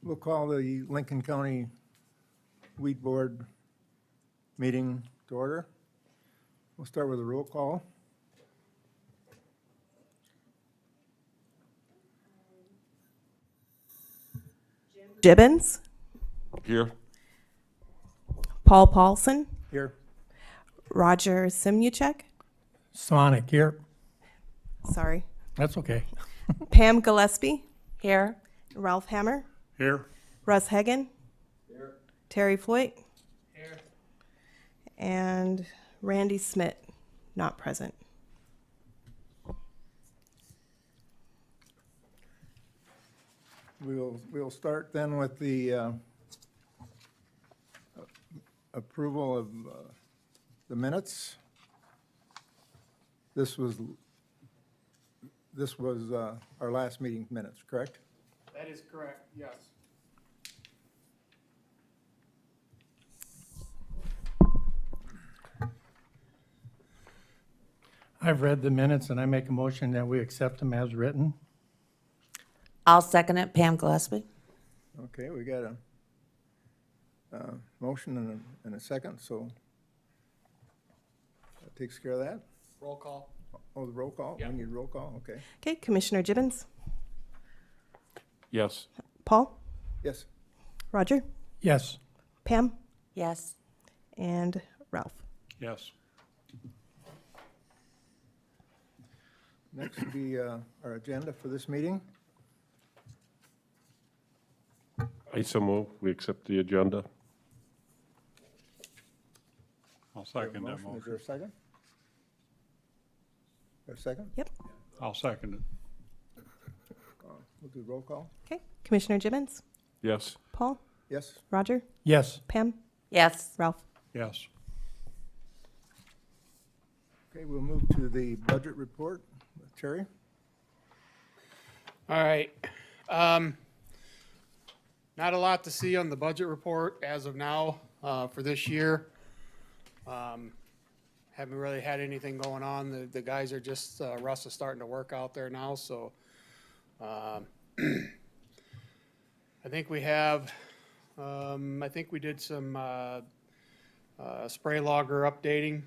We'll call the Lincoln County Weed Board meeting to order. We'll start with a roll call. Gibbons, Here. Paul Paulson, Here. Roger Simuchek, Sonic here. sorry, That's okay. Pam Gillespie, here, Ralph Hammer, Here. Russ Hagan, here. Terry Floyd, here, and Randy Smith, not present. We'll start then with the approval of the minutes. This was our last meeting minutes, correct? That is correct, yes. I've read the minutes and I make a motion that we accept them as written. I'll second it. Pam Gillespie. Okay, we got a motion and a second, so that takes care of that. Roll call. Oh, the roll call? We need roll call, okay. Okay, Commissioner Gibbons, Yes. Paul, Yes, Roger, Yes. Pam, Yes. and Ralph. Yes. next will be our agenda for this meeting. I so move. We accept the agenda. I'll We have a second that Is there motion. a second? A second? Yep. I'll second it. We'll do roll call. Okay, Commissioner Gibbons, Yes. Paul, Yes, Roger, Yes. Pam, Yes. Ralph. Yes. okay, we'll move to the budget report. Terry? All right. Not a lot to see on the budget report as of now for this year. Haven't really had anything going on. The guys are just, Russ is starting to work out there now, so. I think we have, I think we did some spray logger updating.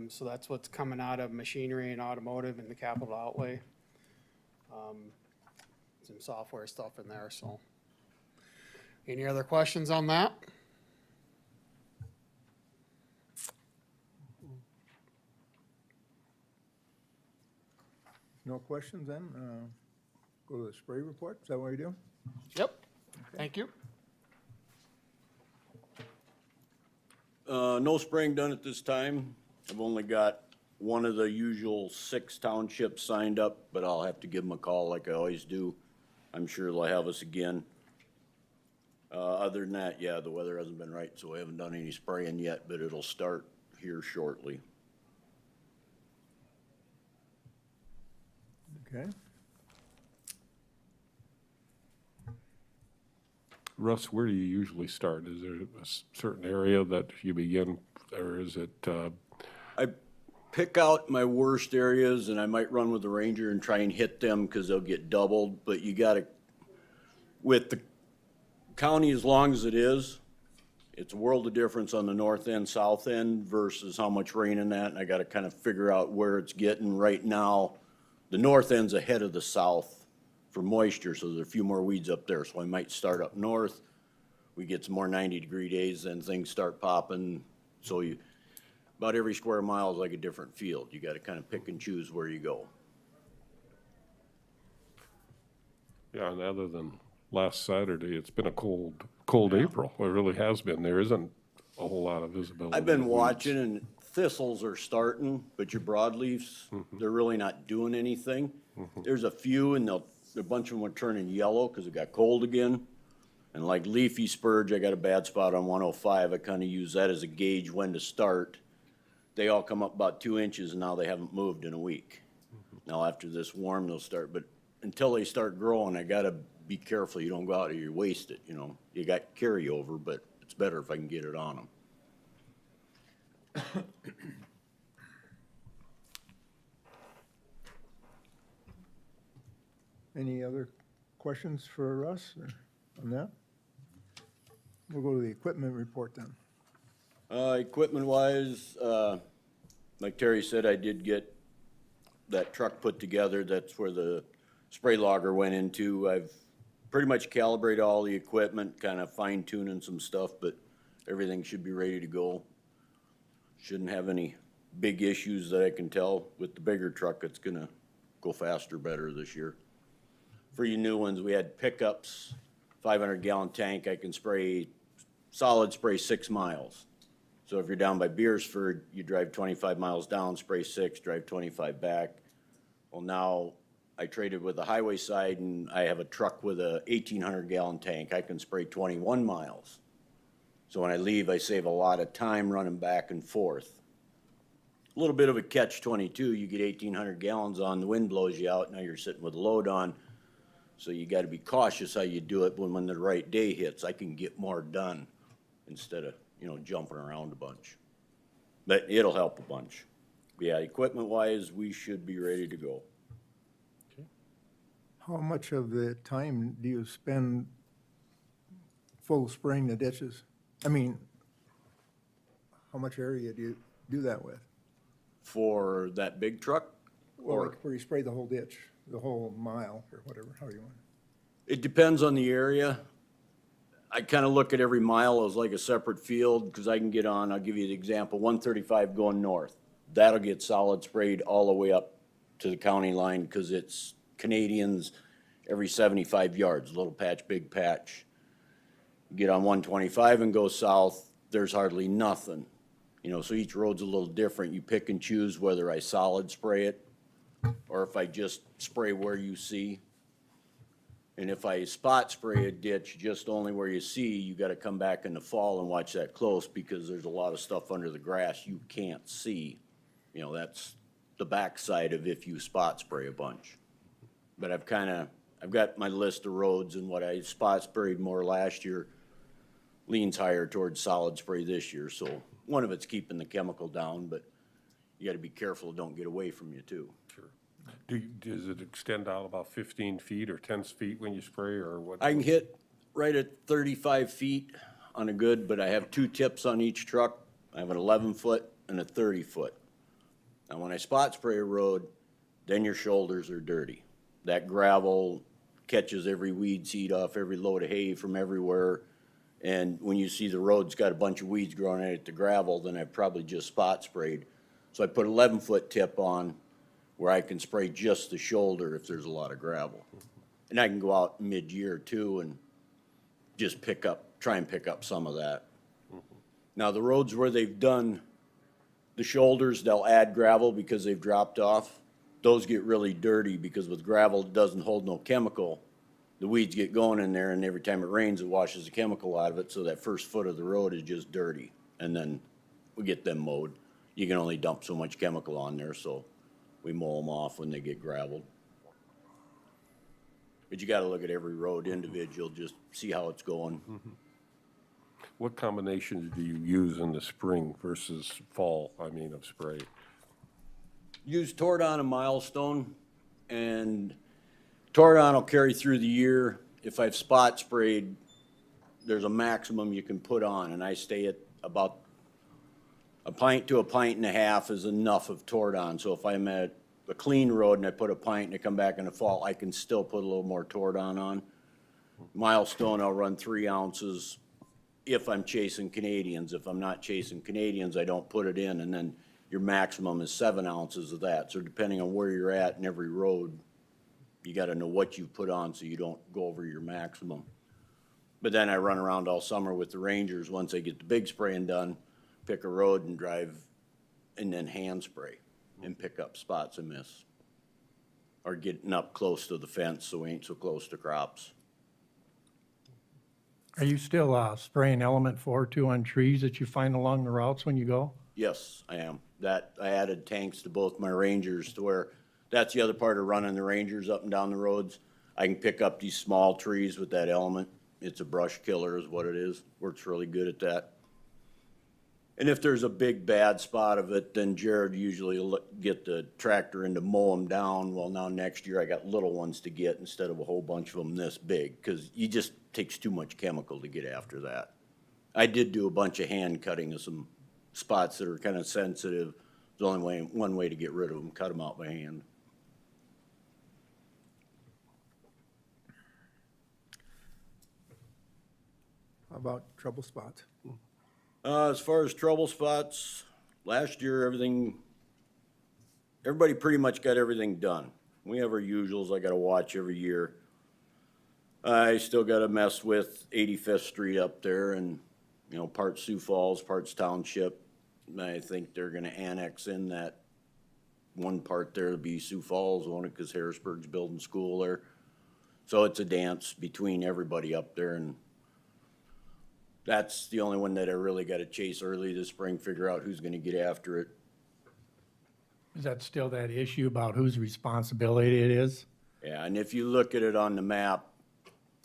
So that's what's coming out of machinery and automotive and the capital outlay. Some software stuff in there, so. Any other questions on that? No questions then? Go to the spray report. Is that what we do? Yep. Thank you. No spraying done at this time. I've only got one of the usual 6 townships signed up, but I'll have to give them a call like I always do. I'm sure they'll have us again. Other than that, yeah, the weather hasn't been right, so we haven't done any spraying yet, but it'll start here shortly. Okay. Russ, where do you usually start? Is there a certain area that you begin, or is it, I pick out my worst areas and I might run with the Ranger and try and hit them because they'll get doubled, but you gotta, with the county as long as it is, it's a world of difference on the north end, south end versus how much rain in that, and I gotta kind of figure out where it's getting. Right now, the north end's ahead of the south for moisture, so there's a few more weeds up there, so I might start up north. We get some more 90-degree days, then things start popping, so you, about every square mile is like a different field. You gotta kind of pick and choose where you go. yeah, and other than last Saturday, it's been a cold April. It really has been. There isn't a whole lot of visibility. I've been of weeds. watching, and thistles are starting, but your broadleafs, they're really not doing anything. There's a few, and a bunch of them are turning yellow because it got cold again. And like leafy spurge, I got a bad spot on 105. I kind of use that as a gauge when to start. They all come up about 2 inches, and now they haven't moved in a week. Now after this warm, they'll start, but until they start growing, I gotta be careful you don't go out or you waste it, you know. You got carryover, but it's better if I can get it on them. Any other questions for us on that? We'll go to the equipment report then. Equipment wise, like Terry said, I did get that truck put together. That's where the spray logger went into. I've pretty much calibrated all the equipment, kind of fine tuning some stuff, but everything should be ready to go. Shouldn't have any big issues that I can tell. With the bigger truck, it's gonna go faster, better this year. For you new ones, we had pickups, 500-gallon tank. I can spray, solid spray 6 miles. So if you're down by Beersford, you drive 25 miles down, spray 6, drive 25 back. Well, now I traded with the highway side and I have a truck with a 1,800-gallon tank. I can spray 21 miles. So when I leave, I save a lot of time running back and forth. A little bit of a catch-22. You get 1,800 gallons on, the wind blows you out, now you're sitting with a load on. So you gotta be cautious how you do it when the right day hits. I can get more done instead of, jumping around a bunch. But it'll help a bunch. Yeah, equipment-wise, we should be ready to go. How much of the time do you spend full spraying the ditches? I mean, how much area do you do that with? For that big truck, Or where you spray the whole ditch, the whole mile, or whatever, how you want. it depends on the area. I kind of look at every mile as like a separate field, because I can get on, I'll give you the example, 135 going north. That'll get solid sprayed all the way up to the county line, because it's Canadians every 75 yards, little patch, big patch. You get on 125 and go south, there's hardly nothing. So each road's a little different. You pick and choose whether I solid spray it, or if I just spray where you see. And if I spot spray a ditch just only where you see, you gotta come back in the fall and watch that close, because there's a lot of stuff under the grass you can't see. That's the backside of if you spot spray a bunch. But I've got my list of roads, and what I spot sprayed more last year leans higher towards solid spray this year. So one of it's keeping the chemical down, but you gotta be careful it don't get away from you too. Does it extend out about 15 feet or 10 feet when you spray, or what? I can hit right at 35 feet on a good, but I have 2 tips on each truck. I have an 11-foot and a 30-foot. Now, when I spot spray a road, then your shoulders are dirty. That gravel catches every weed seed off every load of hay from everywhere. And when you see the road's got a bunch of weeds growing at the gravel, then I probably just spot sprayed. So I put 11-foot tip on where I can spray just the shoulder if there's a lot of gravel. And I can go out mid-year too and just try and pick up some of that. Now, the roads where they've done the shoulders, they'll add gravel because they've dropped off. Those get really dirty because with gravel, it doesn't hold no chemical. The weeds get going in there, and every time it rains, it washes the chemical out of it, so that first foot of the road is just dirty. And then we get them mowed. You can only dump so much chemical on there, so we mow them off when they get gravelled. But you gotta look at every road individual, just see how it's going. What combinations do you use in the spring versus fall, of spray? Use Tordon and Milestone, and Tordon will carry through the year. If I've spot sprayed, there's a maximum you can put on, and I stay at about a pint to a pint and a half is enough of Tordon. So if I'm at a clean road and I put a pint and I come back in the fall, I can still put a little more Tordon on. Milestone, I'll run 3 ounces if I'm chasing Canadians. If I'm not chasing Canadians, I don't put it in, and then your maximum is 7 ounces of that. So depending on where you're at in every road, you gotta know what you put on so you don't go over your maximum. But then I run around all summer with the Rangers. Once I get the big spraying done, pick a road and drive, and then hand spray and pick up spots and miss. Or getting up close to the fence so we ain't so close to crops. Are you still spraying element 4 too on trees that you find along the routes when you go? Yes, I am. I added tanks to both my Rangers to where, that's the other part of running the Rangers up and down the roads. I can pick up these small trees with that element. It's a brush killer is what it is. Works really good at that. And if there's a big bad spot of it, then Jared usually will get the tractor in to mow them down. Well, now next year I got little ones to get instead of a whole bunch of them this big, because you just takes too much chemical to get after that. I did do a bunch of hand cutting of some spots that are kind of sensitive. There's only one way to get rid of them, cut them out by hand. How about trouble spots? As far as trouble spots, last year, everybody pretty much got everything done. We have our usuals I gotta watch every year. I still gotta mess with 85th Street up there and, you know, parts Sioux Falls, parts Township. I think they're gonna annex in that one part there to be Sioux Falls, on it, cause Harrisburg's building school there. So it's a dance between everybody up there, and that's the only one that I really gotta chase early this spring, figure out who's gonna get after it. Is that still that issue about whose responsibility it is? Yeah, and if you look at it on the map,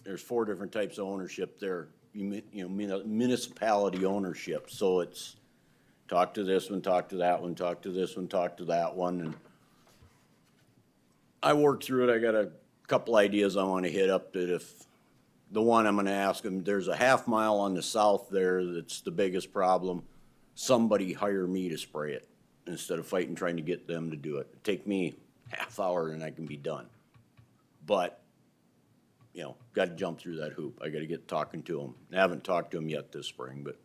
there's 4 different types of ownership there. You know, municipality ownership, so it's talk to this one, talk to that one, talk to this one, talk to that one, and I worked through it. I got a couple ideas I wanna hit up that if, the one I'm gonna ask them, there's a half mile on the south there that's the biggest problem. Somebody hire me to spray it instead of fighting trying to get them to do it. It'd take me half hour and I can be done. But, you know, gotta jump through that hoop. I gotta get talking to them. I haven't talked to them yet this spring, but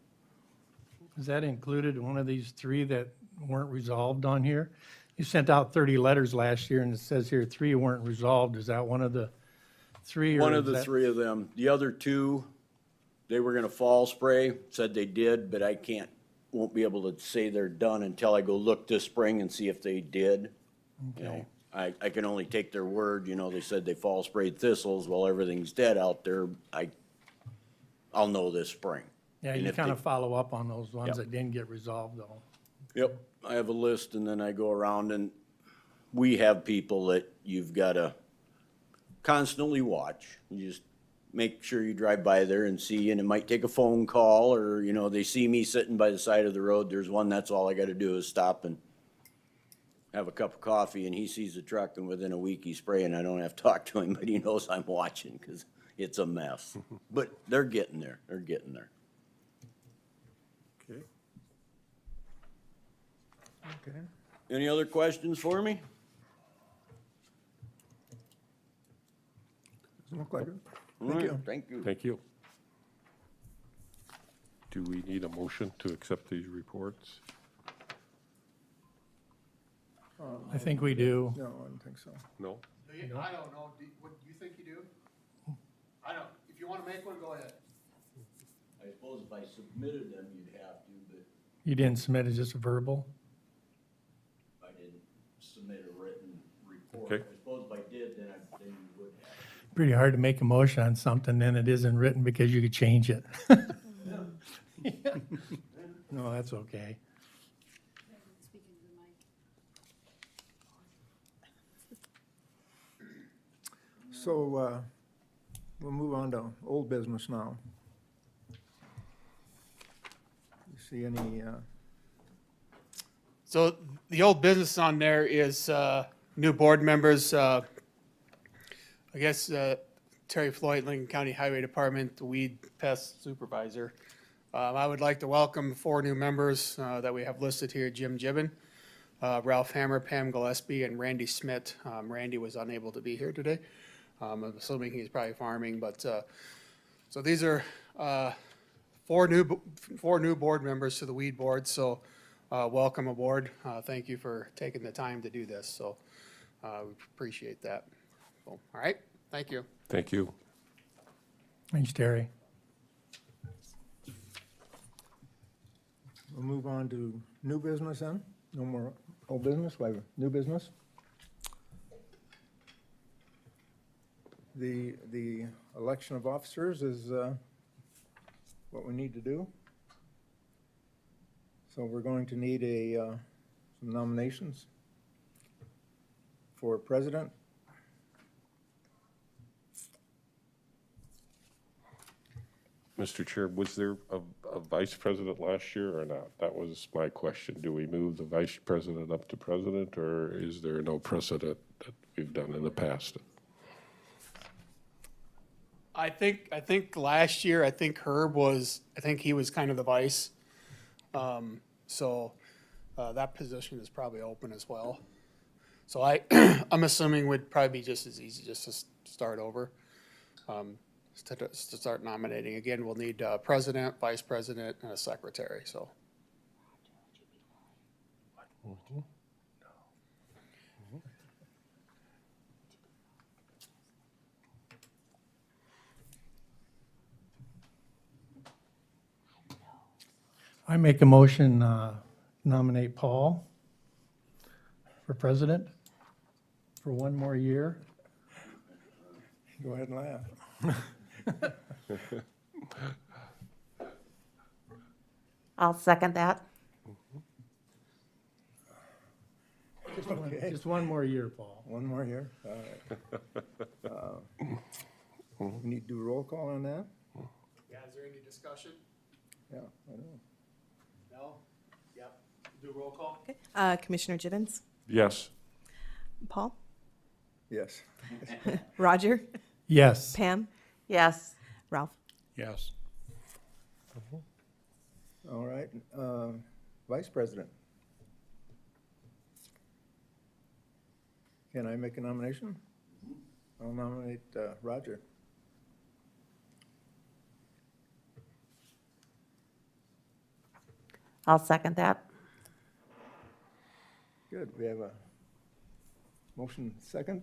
Is that included in one of these 3 that weren't resolved on here? You sent out 30 letters last year and it says here 3 weren't resolved. Is that one of the 3? or one is of the that- 3 of them. The other 2, they were gonna fall spray, said they did, but I won't be able to say they're done until I go look this spring and see if they did. You know, I can only take their word, you know, they said they fall sprayed thistles, well, everything's dead out there. I'll know this spring. Yeah, And you if kind they- of follow up on those ones Yep. that didn't get resolved though. Yep, I have a list and then I go around and we have people that you've gotta constantly watch. You just make sure you drive by there and see, and it might take a phone call or, you know, they see me sitting by the side of the road. There's one, that's all I gotta do is stop and have a cup of coffee and he sees the truck and within a week he's spraying. I don't have to talk to him, but he knows I'm watching because it's a mess. But they're getting there, they're getting there. Okay. Okay. Any other questions for me? Doesn't look like it. All Thank right, you. Thank you. Thank you. Do we need a motion to accept these reports? I think we do. No, I don't think so. No? I don't know, what, do you think you do? I don't, if you wanna make one, go ahead. I suppose if I submitted them, you'd have to, but You didn't submit it, just a verbal? I didn't submit a written report. Okay. I suppose if I did, then you would have. Pretty hard to make a motion on something, then it isn't written because you could change it. No, that's okay. So, we'll move on to old business now. You see any, So the old business on there is new board members. I guess Terry Floyd, Lincoln County Highway Department, the weed pest supervisor. I would like to welcome 4 new members that we have listed here: Jim Gibbon, Ralph Hammer, Pam Gillespie, and Randy Smith. Randy was unable to be here today. I'm assuming he's probably farming, but so these are 4 new board members to the weed board. So welcome aboard. Thank you for taking the time to do this. So we appreciate that. So, all right, thank you. Thank you. Thanks, Terry. we'll move on to new business then? No more old business, we have new business? The election of officers is what we need to do. So we're going to need some nominations for president. Mr. Chair, was there a vice president last year or not? That was my question. Do we move the vice president up to president, or is there no precedent that we've done in the past? I think last year, I think he was kind of the vice. So that position is probably open as well. So I'm assuming would probably be just as easy just to start over. To start nominating. Again, we'll need president, vice president, and a secretary, so. I make a motion, nominate Paul for president for one more year. Go ahead and laugh. I'll second that. Okay, Just one more year, Paul. one more here. All right. We need to do a roll call on that? Yeah, is there any discussion? Yeah, I know. No? Yep. Do roll call? Okay. Commissioner Gibbons, Yes. Paul, Yes. Roger, Yes. Pam, Yes. Ralph. Yes. All right, vice president. Can I make a nomination? I'll nominate Roger. I'll second that. Good, we have a motion second.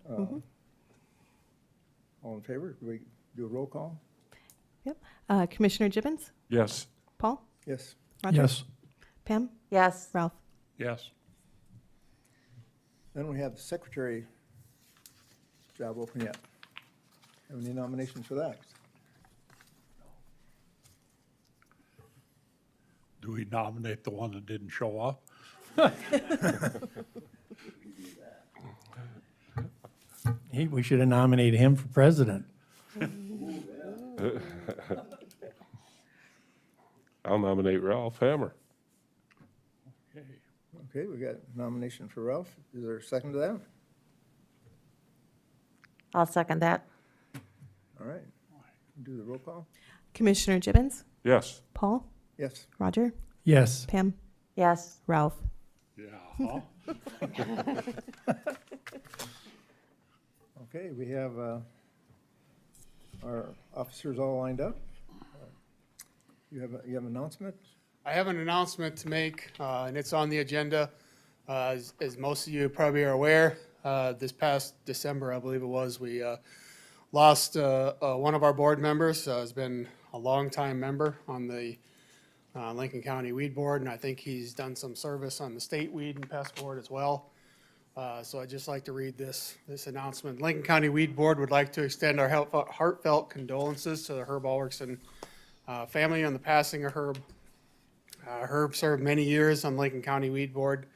All in favor? Do we do a roll call? Yep. Commissioner Gibbons, Yes. Paul, Yes. Roger, Yes. Pam, Yes. Ralph. Yes. Then we have the secretary job open yet. Have any nominations for that? Do we nominate the one that didn't show up? We should have nominated him for president. I'll nominate Ralph Hammer. Okay. Okay, we got nomination for Ralph. Is there a second to that? I'll second that. All right, do the roll call? Commissioner Gibbons, Yes. Paul, Yes. Roger, Yes. Pam, Yes. Ralph. Yeah, huh? Okay, we have our officers all lined up. You have an announcement? I have an announcement to make, and it's on the agenda. As most of you probably are aware, this past December, I believe it was, we lost one of our board members. Has been a longtime member on the Lincoln County Weed Board, and I think he's done some service on the State Weed and Pest Board as well. So I'd just like to read this announcement. Lincoln County Weed Board would like to extend our heartfelt condolences to the Herb Ulrichsen family on the passing of Herb. Herb served many years on Lincoln County Weed Board,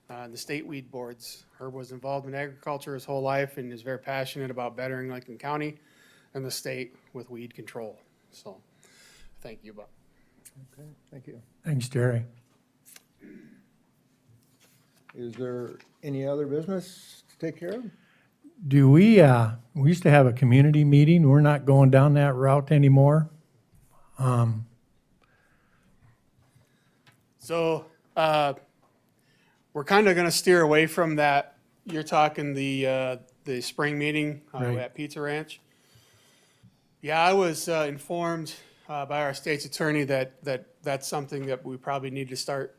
the state weed boards. Herb was involved in agriculture his whole life and is very passionate about bettering Lincoln County and the state with weed control. So, thank you, Bob. Okay, thank you. Thanks, Jerry. Is there any other business to take care of? Do we used to have a community meeting. We're not going down that route anymore. So, we're kind of going to steer away from that. You're talking the spring meeting Right. at Pizza Ranch. Yeah, I was informed by our state's attorney that's something that we probably need to start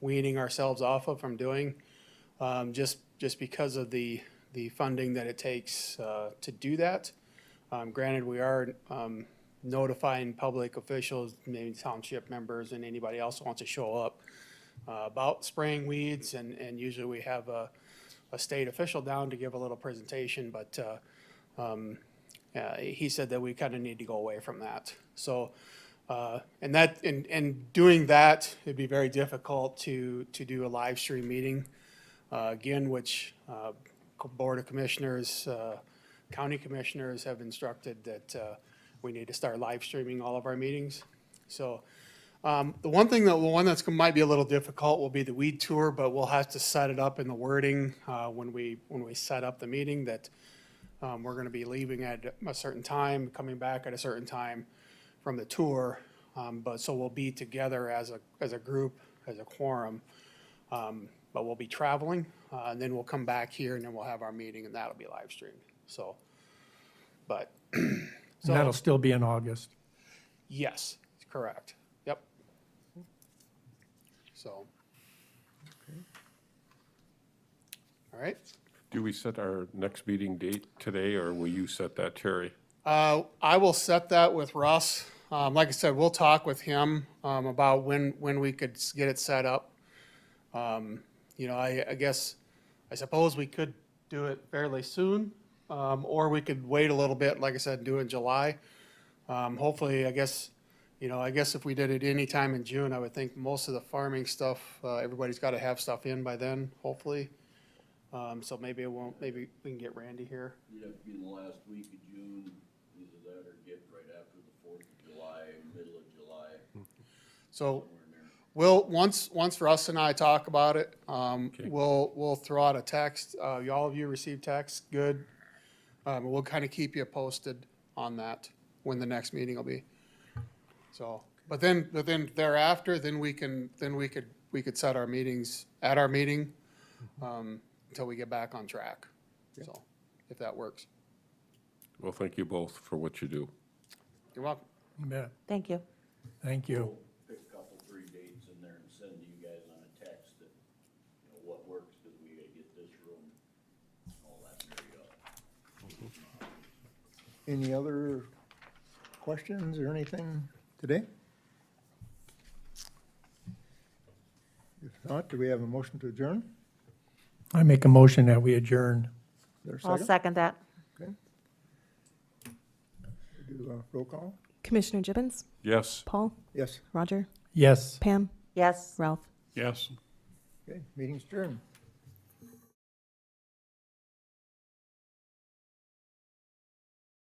weaning ourselves off of from doing, just because of the funding that it takes to do that. Granted, we are notifying public officials, maybe township members, and anybody else who wants to show up about spraying weeds, and usually we have a state official down to give a little presentation, but he said that we kind of need to go away from that. So, and doing that, it'd be very difficult to do a live stream meeting, again, which Board of Commissioners, county commissioners have instructed that we need to start live streaming all of our meetings. So the one that's might be a little difficult will be the weed tour, but we'll have to set it up in the wording when we set up the meeting that We're gonna be leaving at a certain time, coming back at a certain time from the tour. So we'll be together as a group, as a quorum. But we'll be traveling, and then we'll come back here and then we'll have our meeting and that'll be live streamed. So, but, And that'll so, still be in August. yes, correct. Yep. So. All right. Do we set our next meeting date today, or will you set that, Terry? I will set that with Russ. Like I said, we'll talk with him about when we could get it set up. You know, I suppose we could do it fairly soon, or we could wait a little bit, like I said, do it in July. Hopefully, I guess if we did it anytime in June, I would think most of the farming stuff, everybody's got to have stuff in by then, hopefully. So maybe maybe we can get Randy here. You'd have to be in the last week of June, either that or get right after the 4th of July, middle of July, So somewhere in there. we'll, once Russ and I talk about it, we'll throw out a text. All of you receive text, good. We'll kind of keep you posted on that, when the next meeting will be. So, but then thereafter, then we could set our meetings at our meeting, until we get back on track. So, if that works. Well, thank you both for what you do. You're welcome. You bet. Thank you. Thank you. We'll pick a couple, 3 dates in there and send to you guys on a text that, you know, what works, because we gotta get this room, all that married up. Any other questions or anything today? If not, do we have a motion to adjourn? I make a motion that we adjourn. Is there a I'll second? second that. Okay. Do a roll call? Commissioner Gibbons, Yes? Paul, Yes. Roger, Yes. Pam, Yes. Ralph. Yes. Okay, meeting's adjourned.